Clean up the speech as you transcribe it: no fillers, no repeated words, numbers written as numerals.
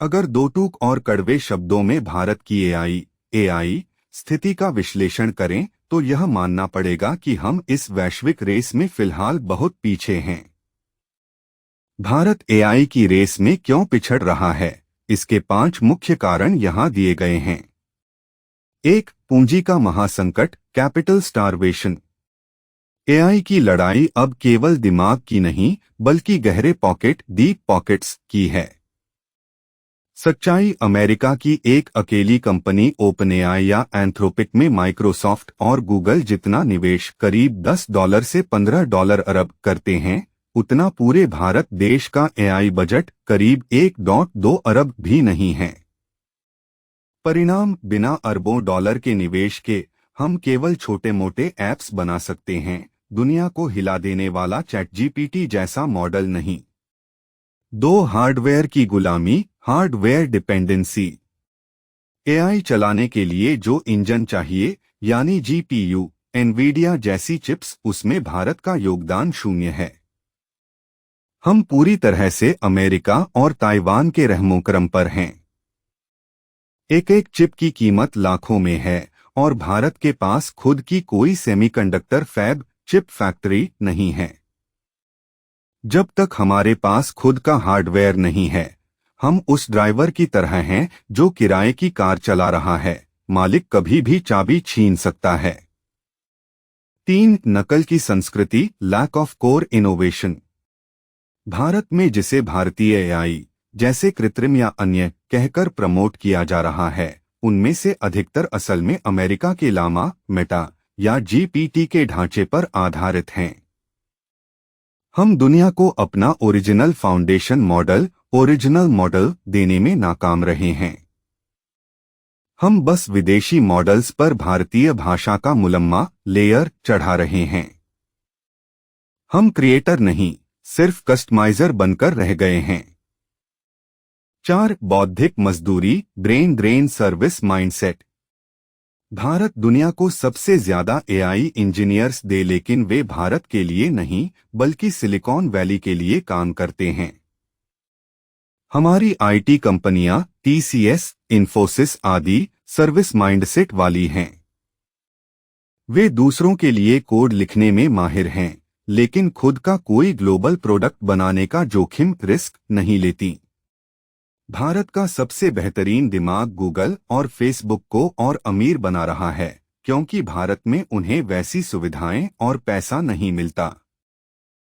अगर दो टूक और कड़वे शब्दों में भारत की एआई स्थिति का विश्लेषण करें तो यह मानना पड़ेगा कि हम इस वैश्विक रेस में फिलहाल बहुत पीछे हैं। भारत एआई की रेस में क्यों पिछड़ रहा है, इसके 5 मुख्य कारण यहाँ दिए गए हैं। 1. पूंजी का महासंकट, कैपिटल स्टारवेशन। एआई की लड़ाई अब केवल दिमाग की नहीं बल्कि गहरे पॉकेट डीप पॉकेट्स की है। सच्चाई अमेरिका की एक अकेली कंपनी ओपनएआई या एंथ्रोपिक में माइक्रोसॉफ्ट और गूगल जितना निवेश करीब $10 से $15 अरब करते हैं, उतना पूरे भारत देश का एआई बजट करीब $1.2 अरब भी नहीं है। परिणाम, बिना अरबों डॉलर के निवेश के हम केवल छोटे मोटे ऐप्स बना सकते हैं, दुनिया को हिला देने वाला चैटजीपीटी जैसा मॉडल नहीं। 2. हार्डवेयर की गुलामी, हार्डवेयर डिपेंडेंसी। एआई चलाने के लिए जो इंजन चाहिए यानी जीपीयू, एनवीडिया जैसी चिप्स, उसमें भारत का योगदान शून्य है। हम पूरी तरह से अमेरिका और ताइवान के रहमोकरम पर हैं। एक एक चिप की कीमत लाखों में है और भारत के पास खुद की कोई सेमीकंडक्टर फैब चिप फैक्ट्री नहीं है। जब तक हमारे पास खुद का हार्डवेयर नहीं है, हम उस ड्राइवर की तरह हैं जो किराए की कार चला रहा है, मालिक कभी भी चाबी छीन सकता है। 3. नकल की संस्कृति, lack of core innovation. Bharat में जिसे भारतीय एआई जैसे कृत्रिम या अन्य कहकर प्रमोट किया जा रहा है, उनमें से अधिकतर असल में अमेरिका के लामा, मेटा या जीपीटी के ढांचे पर आधारित हैं। हम दुनिया को अपना ओरिजिनल फाउंडेशन मॉडल देने में नाकाम रहे हैं। हम बस विदेशी मॉडल्स पर भारतीय भाषा का मुलम्मा लेयर चढ़ा रहे हैं। हम क्रिएटर नहीं, सिर्फ कस्टमाइजर बनकर रह गए हैं। 4. बौद्धिक मजदूरी, brain drain service mindset. Bharat दुनिया को सबसे ज्यादा एआई इंजीनियर्स दे, लेकिन वे भारत के लिए नहीं बल्कि सिलिकॉन वैली के लिए काम करते हैं। हमारी आईटी कंपनियां टीसीएस, इन्फोसिस आदि सर्विस माइंडसेट वाली हैं। वे दूसरों के लिए कोड लिखने में माहिर हैं, लेकिन खुद का कोई ग्लोबल प्रोडक्ट बनाने का जोखिम रिस्क नहीं लेती। भारत का सबसे बेहतरीन दिमाग गूगल और फेसबुक को और अमीर बना रहा है, क्योंकि भारत में उन्हें वैसी सुविधाएं और पैसा नहीं मिलता।